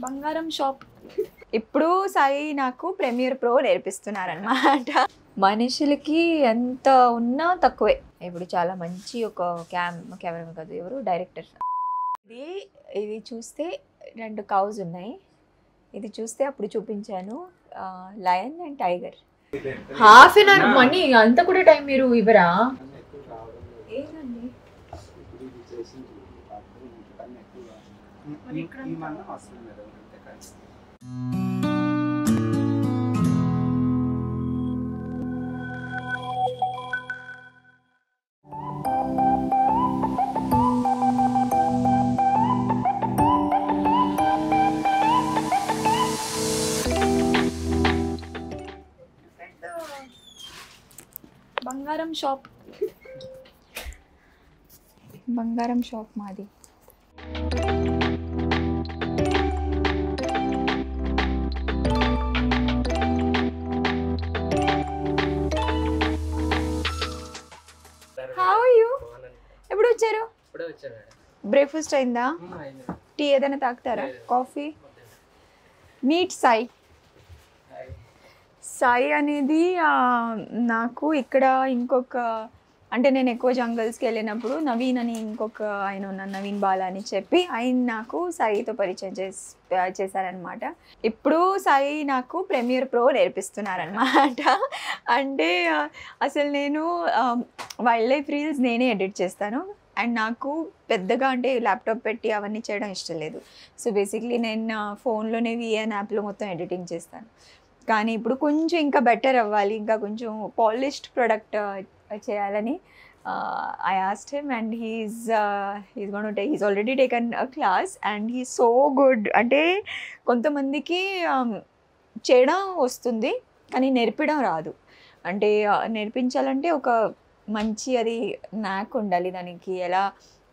బంగారం షాప్. ఇప్పుడు సాయి నాకు ప్రీమియర్ ప్రో నేర్పిస్తున్నారనమాట. మనుషులకి ఎంత ఉన్నా తక్కువే. ఇప్పుడు చాలా మంచి ఒక కెమెరా కాదు, ఎవరు డైరెక్టర్. ఇది చూస్తే 2 కౌస్ ఉన్నాయి. ఇది చూస్తే అప్పుడు చూపించాను lion and tiger. Half an our money అంత కూడా టైం మీరు ఇవ్వరా? ఏంటండి బంగారం షాప్. బంగారం షాప్ మాది. How are you? ఎప్పుడు వచ్చారు? బ్రేక్ఫాస్ట్ అయిందా? టీ ఏదైనా తాగుతారా? కాఫీ? మీట్ సాయి. సాయి అనేది నాకు ఇక్కడ ఇంకొక, అంటే నేను ఎక్కువ జంగల్స్కి వెళ్ళినప్పుడు నవీన్ అని ఇంకొక ఆయన ఉన్నాను, నవీన్ బాలా అని చెప్పి ఆయన నాకు సాయితో పరిచయం చేశారనమాట. ఇప్పుడు సాయి నాకు ప్రీమియర్ ప్రో నేర్పిస్తున్నారనమాట. అంటే అసలు నేను వైల్డ్ లైఫ్ రీల్స్ నేనే ఎడిట్ చేస్తాను. అండ్ నాకు పెద్దగా అంటే ల్యాప్టాప్ పెట్టి అవన్నీ చేయడం ఇష్టం లేదు. సో బేసిక్లీ నేను ఫోన్లోనే విఎన్ యాప్లో మొత్తం ఎడిటింగ్ చేస్తాను. కానీ ఇప్పుడు కొంచెం ఇంకా బెటర్ అవ్వాలి, ఇంకా కొంచెం పాలిష్డ్ ప్రొడక్ట్ చేయాలని I asked him and he's already taken a class and he's so good. అంటే కొంతమందికి చేయడం వస్తుంది కానీ నేర్పడం రాదు. అంటే నేర్పించాలంటే ఒక మంచి అది నాకు ఉండాలి, దానికి ఎలా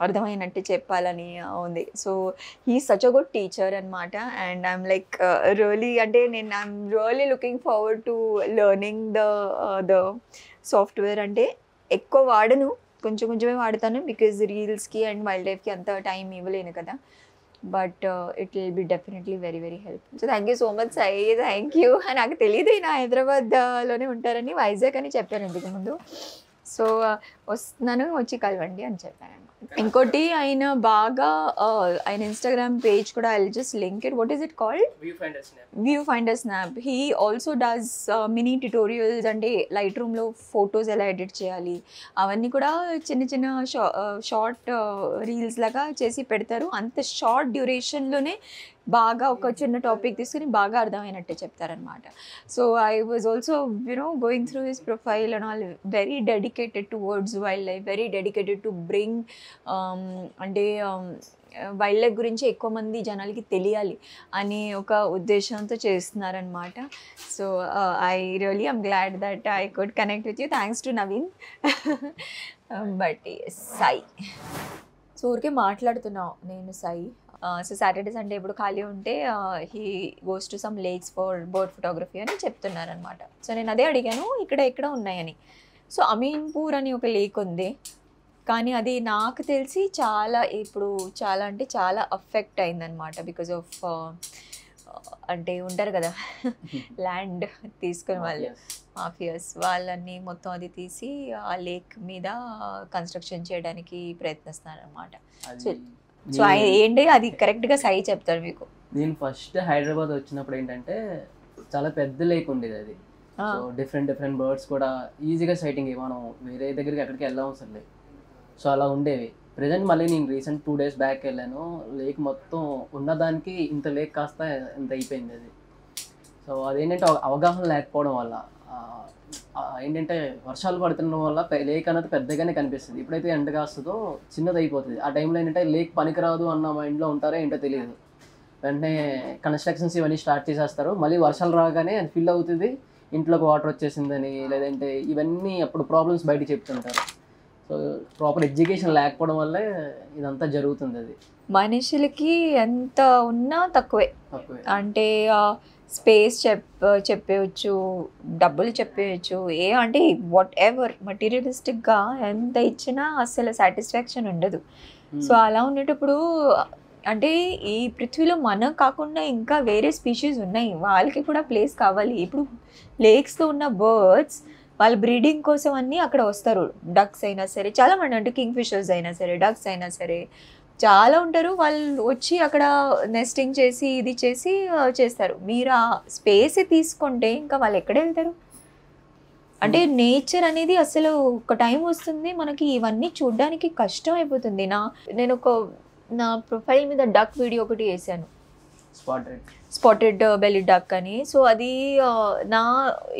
అర్థమైనట్టు చెప్పాలని ఉంది. So he such a good teacher అనమాట. అండ్ ఐఎమ్ లైక్ రియలీ, అంటే I'm really looking forward to learning the software. అంటే ఎక్కువ వాడను, కొంచెమే వాడతాను బికాజ్ రీల్స్కి అండ్ వైల్డ్ లైఫ్కి అంత టైం ఇవ్వలేను కదా. But it will be definitely very very helpful. So thank you so much Sai. Thank you. నాకు తెలియదు ఈయన హైదరాబాద్లోనే ఉంటారని, వైజాగ్ అని చెప్పాను ఇంతకు ముందు. సో వస్తున్నాను, వచ్చి కలవండి అని చెప్పాను. ఇంకోటి ఆయన బాగా ఆయన ఇన్స్టాగ్రామ్ పేజ్ కూడా I will just link it. What is it called? View finder snap. He also does mini tutorials. అంటే లైట్ రూమ్లో ఫొటోస్ ఎలా ఎడిట్ చేయాలి అవన్నీ కూడా చిన్న షార్ట్ రీల్స్ లాగా చేసి పెడతారు. అంత షార్ట్ డ్యూరేషన్లోనే బాగా ఒక చిన్న టాపిక్ తీసుకుని బాగా అర్థమైనట్టే చెప్తారనమాట. So I was also going through his profile and all. Very dedicated towards wild life, very dedicated to bring అంటే వైల్డ్ లైఫ్ గురించి ఎక్కువ మంది జనాలకి తెలియాలి అనే ఒక ఉద్దేశంతో చేస్తున్నారనమాట. So I really I'm glad that I could connect with you. Thanks to Naveen. But Sai, so ఊరికే మాట్లాడుతున్నావు నేను సాయి. సో సాటర్డే సండే ఎప్పుడు ఖాళీ ఉంటే he goes to some lakes for bird photography అని చెప్తున్నారనమాట. సో నేను అదే అడిగాను ఎక్కడ ఉన్నాయని. సో అమీన్పూర్ అని ఒక లేక్ ఉంది, కానీ అది నాకు తెలిసి చాలా అంటే చాలా అఫెక్ట్ అయిందనమాట బికాజ్ ఆఫ్ అంటే ఉంటారు కదా ల్యాండ్ తీసుకునే వాళ్ళు, మాఫియాస్ వాళ్ళని మొత్తం అది తీసి ఆ లేక్ మీద కన్స్ట్రక్షన్ చేయడానికి ప్రయత్నిస్తున్నారు అనమాట. సో ఏంటి అది కరెక్ట్గా సాయి చెప్తారు మీకు. నేను ఫస్ట్ హైదరాబాద్ వచ్చినప్పుడు ఏంటంటే చాలా పెద్ద లేక్ ఉండేది అది. సో డిఫరెంట్ బర్డ్స్ కూడా ఈజీగా సైటింగ్, మనం వేరే దగ్గరికి ఎక్కడికి వెళ్ళాం అవసరం లేదు. సో అలా ఉండేవి. ప్రజెంట్ మళ్ళీ నేను రీసెంట్ 2 days బ్యాక్ వెళ్ళాను, లేక్ మొత్తం ఉన్నదానికి ఇంత లేక్ కాస్త ఇంత అయిపోయింది అది. సో అదేంటంటే అవగాహన లేకపోవడం వల్ల ఏంటంటే వర్షాలు పడుతుండడం వల్ల లేక్ అనేది పెద్దగానే కనిపిస్తుంది. ఎప్పుడైతే ఎండ కాస్తుందో చిన్నది అయిపోతుంది. ఆ టైంలో ఏంటంటే లేక్ పనికిరాదు అన్న మైండ్లో ఉంటారో ఏంటో తెలియదు. వెంటనే కన్స్ట్రక్షన్స్ ఇవన్నీ స్టార్ట్ చేసేస్తారు. మళ్ళీ వర్షాలు రాగానే అది ఫిల్ అవుతుంది, ఇంట్లోకి వాటర్ వచ్చేసిందని, లేదంటే ఇవన్నీ అప్పుడు ప్రాబ్లమ్స్ బయట చెప్తుంటారు. సో ప్రాపర్ ఎడ్యుకేషన్ లేకపోవడం వల్లే ఇదంతా జరుగుతుంది. అది మనుషులకి ఎంత ఉన్నా తక్కువే. అంటే స్పేస్ చెప్పేయచ్చు, డబ్బులు చెప్పేయచ్చు, అంటే వాట్ ఎవర్ మటీరియలిస్టిక్గా ఎంత ఇచ్చినా అసలు సాటిస్ఫాక్షన్ ఉండదు. సో అలా ఉండేటప్పుడు అంటే ఈ పృథ్వీలో మనం కాకుండా ఇంకా వేరే స్పీషీస్ ఉన్నాయి, వాళ్ళకి కూడా ప్లేస్ కావాలి. ఇప్పుడు లేక్స్తో ఉన్న బర్డ్స్ వాళ్ళ బ్రీడింగ్ కోసం అన్నీ అక్కడ వస్తారు. డక్స్ అయినా సరే, చాలామంది అంటే కింగ్ ఫిషర్స్ అయినా సరే, డక్స్ అయినా సరే చాలా ఉంటారు. వాళ్ళు వచ్చి అక్కడ నెస్టింగ్ చేసి ఇది చేసి చేస్తారు. మీరు ఆ స్పేస్ తీసుకుంటే ఇంకా వాళ్ళు ఎక్కడ వెళ్తారు? అంటే నేచర్ అనేది అసలు ఒక టైం వస్తుంది మనకి ఇవన్నీ చూడడానికి కష్టం అయిపోతుంది. నేను నా ప్రొఫైల్ మీద డక్ వీడియో ఒకటి వేసాను, స్పాటెడ్ బెల్లీ డక్ అని. సో అది నా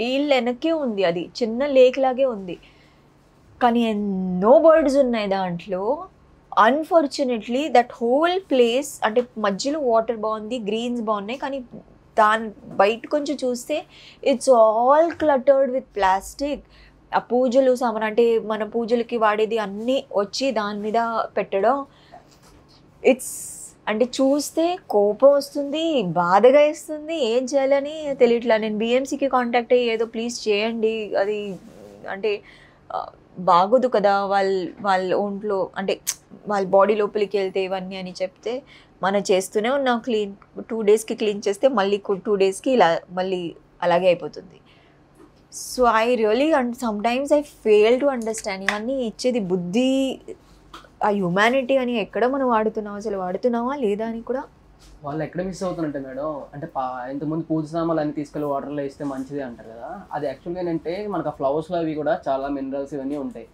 ఇల్లు వెనకే ఉంది, అది చిన్న లేక్ లాగే ఉంది, కానీ ఎన్నో బర్డ్స్ ఉన్నాయి దాంట్లో. అన్ఫార్చునేట్లీ దట్ హోల్ ప్లేస్, అంటే మధ్యలో వాటర్ బాగుంది, గ్రీన్స్ బాగున్నాయి, కానీ దాని బయట కొంచెం చూస్తే it's all cluttered with plastic. ఆ పూజలు సామాన్, అంటే మన పూజలకి వాడేది అన్నీ వచ్చి దాని మీద పెట్టడం. ఇట్స్ అంటే చూస్తే కోపం వస్తుంది, బాధగా వేస్తుంది, ఏం చేయాలని తెలియట్లా. నేను బిఎంసీకి కాంటాక్ట్ అయ్యి ఏదో ప్లీజ్ చేయండి, అది అంటే బాగోదు కదా వాళ్ళ ఒంట్లో, అంటే వాళ్ళ బాడీ లోపలికి వెళ్తే ఇవన్నీ అని చెప్తే మనం చేస్తూనే ఉన్నాం. 2 డేస్కి క్లీన్ చేస్తే మళ్ళీ 2 డేస్కి ఇలా మళ్ళీ అలాగే అయిపోతుంది. So I really sometimes I fail to understand ఇవన్నీ ఇచ్చేది బుద్ధి, ఆ హ్యుమానిటీ అని ఎక్కడ మనం వాడుతున్నాం, అసలు వాడుతున్నావా లేదా అని కూడా. వాళ్ళు ఎక్కడ మిస్ అవుతుంటే మేడం, అంటే ఇంతకుముందు పూజ సామాన్లు అన్ని తీసుకెళ్ళి వాటర్లో వేస్తే మంచిది అంటారు కదా, అది యాక్చువల్గా ఏంటంటే మనకు ఆ ఫ్లవర్స్లో అవి కూడా చాలా మినరల్స్ ఇవన్నీ ఉంటాయి,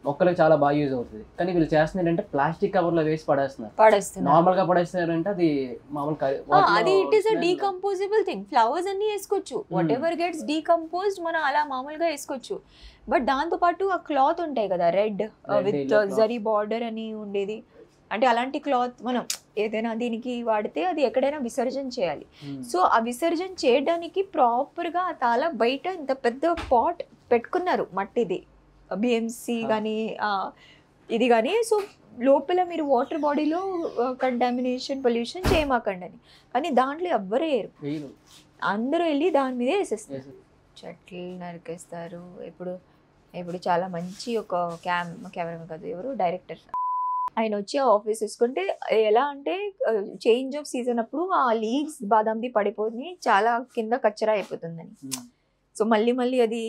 మొక్కలకు చాలా బాగా యూజ్ అవుతుంది. కానీ వీళ్ళు చేస్తున్నారు ఏంటంటే ప్లాస్టిక్ కవర్లో వేసి పడేస్తున్నారు. నార్మల్గా పడేస్తున్నారంటే అది అది it is a decomposable thing. Flowers అన్ని వేసుకోవచ్చు, వాట్ ఎవర్ గెట్స్ డీకంపోజ్డ్ మనం అలా మామూలుగా వేసుకోవచ్చు. బట్ దాంతోపాటు ఆ క్లాత్ ఉంటాయి కదా, రెడ్ విత్ జరీ బార్డర్ అని ఉండేది, అంటే అలాంటి క్లాత్ మనం ఏదైనా దీనికి వాడితే అది ఎక్కడైనా విసర్జన చేయాలి. సో ఆ విసర్జన చేయడానికి ప్రాపర్గా ఆ తాళ బయట ఇంత పెద్ద పాట్ పెట్టుకున్నారు మట్టిది, బిఎంసి కానీ ఇది కానీ. సో లోపల మీరు వాటర్ బాడీలో కంటామినేషన్ పొల్యూషన్ చేయమాకండి అని, కానీ దాంట్లో ఎవ్వరు వేయరు, అందరూ వెళ్ళి దాని మీదే వేసేస్తారు, చెట్లు నరికేస్తారు. ఇప్పుడు చాలా మంచి ఒక కెమెరామెన్ కాదు, ఎవరు డైరెక్టర్, ఆయన వచ్చి ఆ ఆఫీస్ వేసుకుంటే ఎలా అంటే చేంజ్ ఆఫ్ సీజన్ అప్పుడు ఆ లీవ్స్ బాదాంది పడిపోయి చాలా కింద కచ్చరా అయిపోతుందని. సో మళ్ళీ అది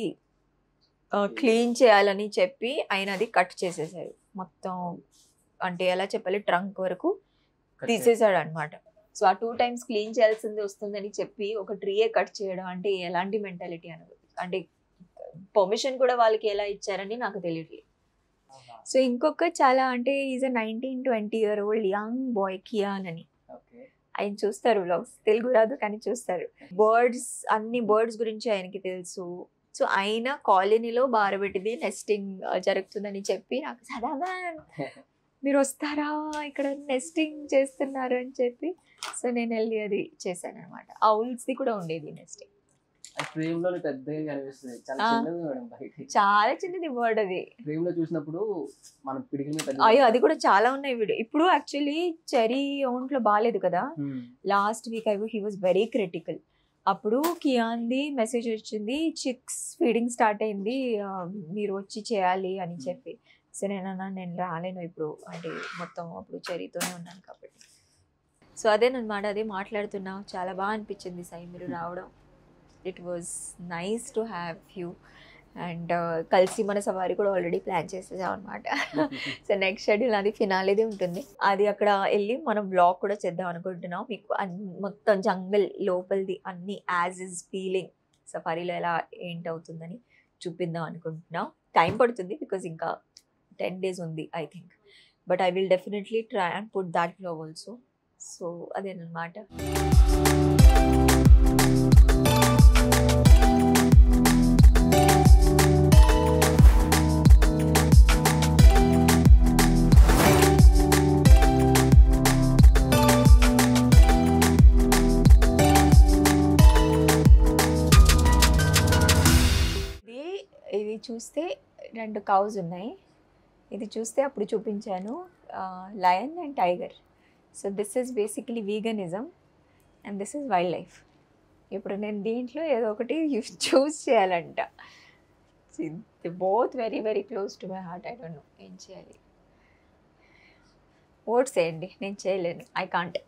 క్లీన్ చేయాలని చెప్పి ఆయన అది కట్ చేసేసాడు మొత్తం, అంటే ఎలా చెప్పాలి ట్రంక్ వరకు తీసేసాడు అనమాట. సో ఆ 2 times క్లీన్ చేయాల్సింది వస్తుందని చెప్పి ఒక ట్రీయే కట్ చేయడం అంటే ఎలాంటి మెంటాలిటీ అనేది, అంటే పర్మిషన్ కూడా వాళ్ళకి ఎలా ఇచ్చారని నాకు తెలియట్లేదు. సో ఇంకొక చాలా అంటే is a 19-20-year-old young boy Kian అని, ఆయన చూస్తారు వ్లాగ్స్, తెలుగు రాదు కానీ చూస్తారు. అన్ని బర్డ్స్ గురించి ఆయనకి తెలుసు. సో ఆయన కాలనీలో బారబెట్టింది నెస్టింగ్ జరుగుతుందని చెప్పి నాకు సదా మ్యామ్ మీరు వస్తారా, ఇక్కడ నెస్టింగ్ చేస్తున్నారు అని చెప్పి. సో నేను వెళ్ళి అది చేశాను అనమాట. ఔల్స్ది కూడా ఉండేది నెస్టింగ్. చాలా చిన్నది బర్డ్ అది, చూసినప్పుడు అయ్యో అది కూడా చాలా ఉన్నాయి వీడియో. ఇప్పుడు యాక్చువల్లీ చెరీ ఒంట్లో బాగాలేదు కదా, last week he was very critical. అప్పుడు కియాన్ది మెసేజ్ వచ్చింది, చిక్స్ ఫీడింగ్ స్టార్ట్ అయింది, మీరు వచ్చి చేయాలి అని చెప్పి. సో నేను రాలేను ఇప్పుడు, అంటే మొత్తం అప్పుడు చెరీతోనే ఉన్నాను కాబట్టి. సో అదేనమాట, అదే మాట్లాడుతున్నా. చాలా బాగా అనిపించింది సాయి మీరు రావడం. It was nice to have you. And కలిసి మన సవారీ కూడా ఆల్రెడీ ప్లాన్ చేసేసాం అనమాట. సో నెక్స్ట్ షెడ్యూల్ అది ఫినాలేది ఉంటుంది, అది అక్కడ వెళ్ళి మనం బ్లాగ్ కూడా చేద్దాం అనుకుంటున్నాం. మీకు మొత్తం జంగల్ లోపలిది అన్ని యాజ్ ఇస్ ఫీలింగ్ సఫారీలో ఎలా ఏంటవుతుందని చూపిద్దాం అనుకుంటున్నాం. టైం పడుతుంది బికాజ్ ఇంకా 10 days ఉంది I think, but I will definitely try and put that blog also. So అదేనమాట. ఇది చూస్తే 2 cows ఉన్నాయి, ఇది చూస్తే అప్పుడు చూపించాను lion and tiger. So this is basically veganism and this is wildlife. ఇప్పుడు నేను దీంట్లో ఏదో ఒకటి చూస్ చేయాలంట. Both very very close to my heart. I don't know ఏం చేయాలి. ఓట్స్ వేయండి, నేను చేయలేను, I can't.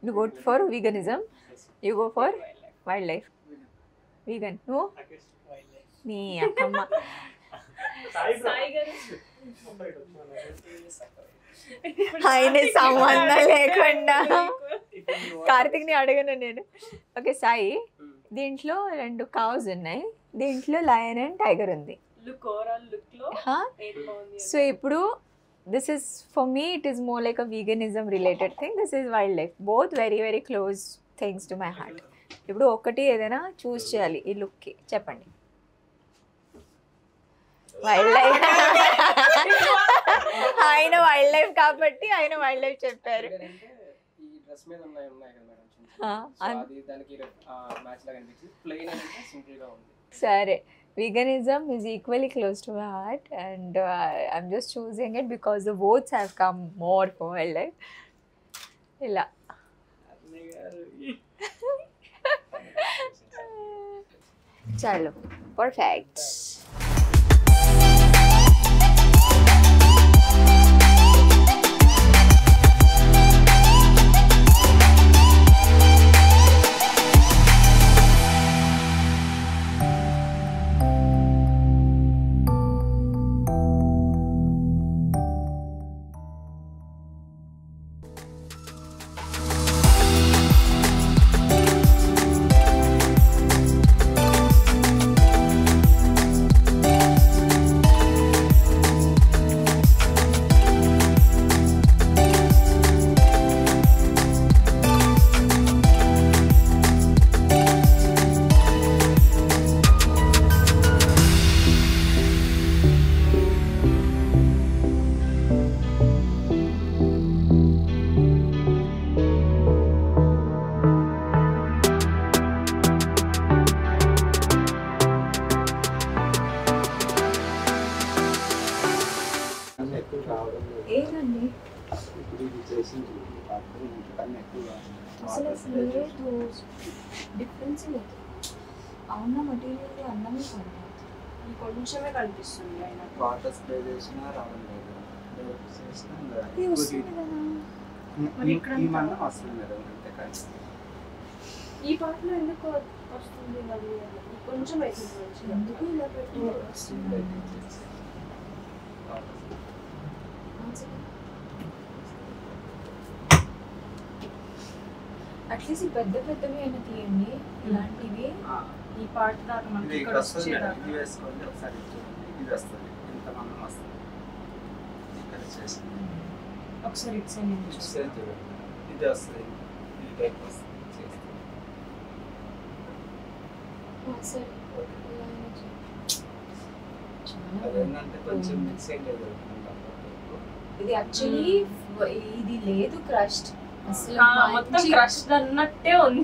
You go for veganism, you go for wild life. Vegan నువ్వు నీ అక్కమ్మ. ఆయన సంబంధం లేకుండా కార్తిక్ని అడగను నేను. ఓకే సాయి, దీంట్లో 2 cows ఉన్నాయి, దీంట్లో లయన్ అండ్ టైగర్ ఉంది. సో ఇప్పుడు this is for me it is more like a veganism related thing, this is wild life, both very very close things to my heart. ఇప్పుడు ఒకటి ఏదైనా చూస్ చేయాలి ఈ లుక్కి, చెప్పండి. వైల్డ్ లైఫ్, ఆయన వైల్డ్ లైఫ్ కాబట్టి ఆయన వైల్డ్ లైఫ్ చెప్పారు. సరే, veganism is equally close to my heart, and I'm just choosing it because the votes have come more for wildlife. Illa. Chalo, perfect. ఏదండి అసలు లేదు, డిఫరెన్స్ లేదు. అవునా మెటీరియల్ అందమే కనపడుతుంది, కొంచెమే కనిపిస్తుంది. అయినా వాటర్ స్ప్రే చేసినా రావడం లేదు, చేసినా ఇది వస్తుంది కదా. మరి ఇక్కడ ఈ మందం వస్తుంది మేడం, అంతే కానీ ఈ పాటలో ఎందుకు వస్తుంది మరి కొంచెం అవుతుంది. ఎందుకు ఇలా పెట్టి వస్తుంది? అట్లీస్ట్ పెద్ద పెద్దవి అయినా తీయండి, ఇలాంటివి. ఈ పాట దాకా మనకి ఇది ఇక్కడ వస్తుంది మేడం, వచ్చేదాకా. ఇది వేసుకోండి ఒకసారి చూడండి, ఇది వస్తుంది, ఇంత మందం వస్తుంది. ఇక్కడ చేసి ఒకసారి ఇటు సైడ్ నుంచి చూస్తే చూడండి, ఇది వస్తుంది, ఇది టైప్ వస్తుంది చేస్తే. సరే, అదేంటంటే కొంచెం మిక్స్ అయితే ఇది యాక్చువల్లీ ఇది లేదు క్రష్డ్, అసలు మొత్తం క్రష్ అన్నట్టే ఉంది.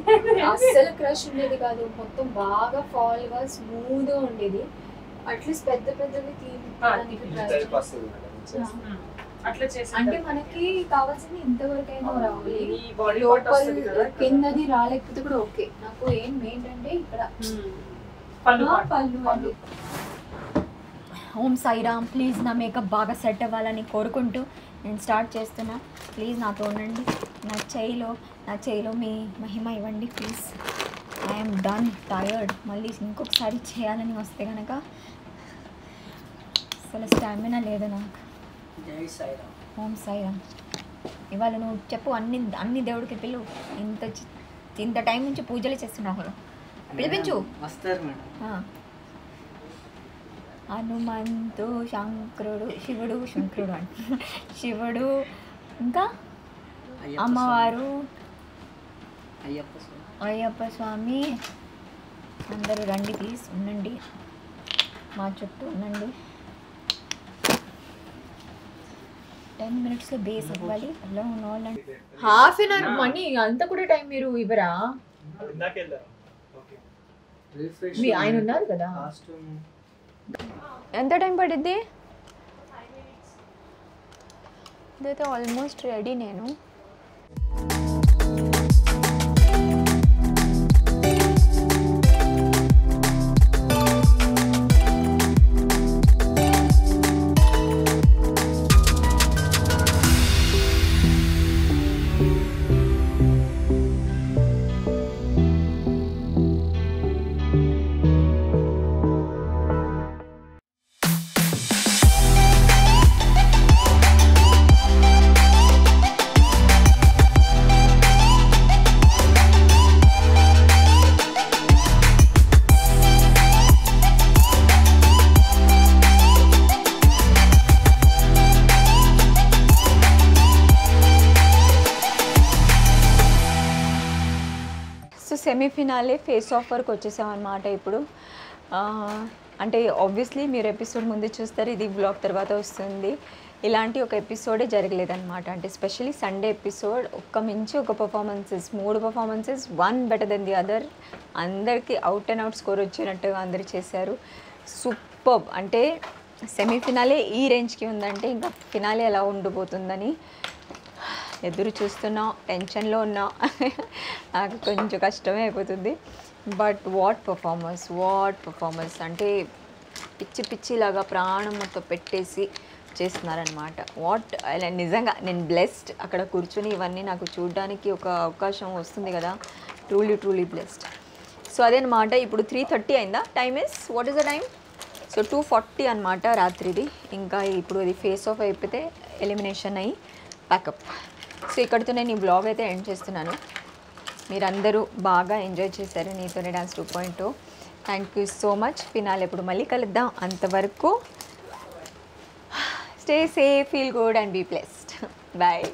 అస్సలు క్రష్ ఉండేది కాదు, మొత్తం బాగా ఫాల్ గా స్మూత్ గా ఉండేది. అట్లీస్ట్ పెద్ద పెద్దవి తీయడానికి ఇది try టైప్ వస్తుంది మేడం చేస్తే. అట్లా చేసి అంటే మనకి కావాల్సింది ఇంతవరకైనా రావాలి, ఈ బాడీ పార్ట్ వస్తుంది కదా లోపల కిందది రాలేకపోతే కూడా ఓకే. నాకు ఏంటంటే ఇక్కడ పళ్ళు పళ్ళు అండి. ఓం సాయిరామ్, ప్లీజ్ నా మేకప్ బాగా సెట్ అవ్వాలని కోరుకుంటూ నేను స్టార్ట్ చేస్తున్నా. ప్లీజ్ నాతో ఉండండి, నా చేయిలో మీ మహిమ ఇవ్వండి ప్లీజ్. I'm done, tired. మళ్ళీ ఇంకొకసారి చేయాలని వస్తే కనుక అసలు స్టామినా లేదు నాకు. ఓం సాయిరామ్. ఇవాళ నువ్వు చెప్పు, అన్ని దేవుడికి పిలువు. ఇంత టైం నుంచి పూజలు చేస్తున్నావు కదా, పిలిపించు. వస్తారు మేడం. హనుమంతు, శంకరుడు అంట, శివుడు, ఇంకా అమ్మవారు, అయ్యప్ప స్వామి, అందరూ రండి ప్లీజ్, ఉండండి మా చుట్టూ ఉండండి. 10 minutesలో బేస్ అవ్వాలి. అలా ఉన్నవాళ్ళండి హాఫ్ అన్ అవర్ మనీ అంతా కూడా టైం మీరు ఇవ్వరా? మీ ఆయన ఉన్నారు కదా, ఎంత టైం పడుద్ది? ఇదైతే ఆల్మోస్ట్ రెడీ. నేను సెమీఫినాలే ఫేస్ ఆఫ్ వరకు వచ్చేసాం అనమాట ఇప్పుడు. అంటే ఆబ్వియస్లీ మీరు ఎపిసోడ్ ముందు చూస్తారు, ఇది బ్లాగ్ తర్వాత వస్తుంది. ఇలాంటి ఒక ఎపిసోడే జరగలేదన్నమాట. అంటే స్పెషలీ సండే ఎపిసోడ్ ఒక్క మించి ఒక performances, 3 performances, one better than the other. అందరికీ అవుట్ అండ్ అవుట్ స్కోర్ వచ్చినట్టుగా అందరు చేశారు. సూపర్బ్. అంటే సెమీఫినాలే ఈ రేంజ్కి ఉందంటే ఇంకా ఫినాలే ఎలా ఉండిపోతుందని ఎదురు చూస్తున్నా, టెన్షన్లో ఉన్నా. నాకు కొంచెం కష్టమే అయిపోతుంది. బట్ వాట్ పర్ఫార్మర్స్ అంటే పిచ్చి పిచ్చిలాగా ప్రాణం మొత్తం పెట్టేసి చేస్తున్నారనమాట. అలా నిజంగా నేను బ్లెస్డ్. అక్కడ కూర్చుని ఇవన్నీ నాకు చూడడానికి ఒక అవకాశం వస్తుంది కదా, ట్రూలీ బ్లెస్డ్. సో అదేనమాట. ఇప్పుడు 3:30 అయిందా? Time is what is the time? So 2:40 అనమాట రాత్రిది. ఇంకా ఇప్పుడు ఇది ఫేస్ ఆఫ్ అయిపోతే ఎలిమినేషన్ అయ్యి ప్యాకప్. సో ఇక్కడితో నేను ఈ బ్లాగ్ అయితే ఎండ్ చేస్తున్నాను. మీరందరూ బాగా ఎంజాయ్ చేశారు నీతోనే dance 2.0. Thank you so much. Finale ఎప్పుడు మళ్ళీ కలుద్దాం. అంతవరకు stay safe, feel good and be blessed. Bye.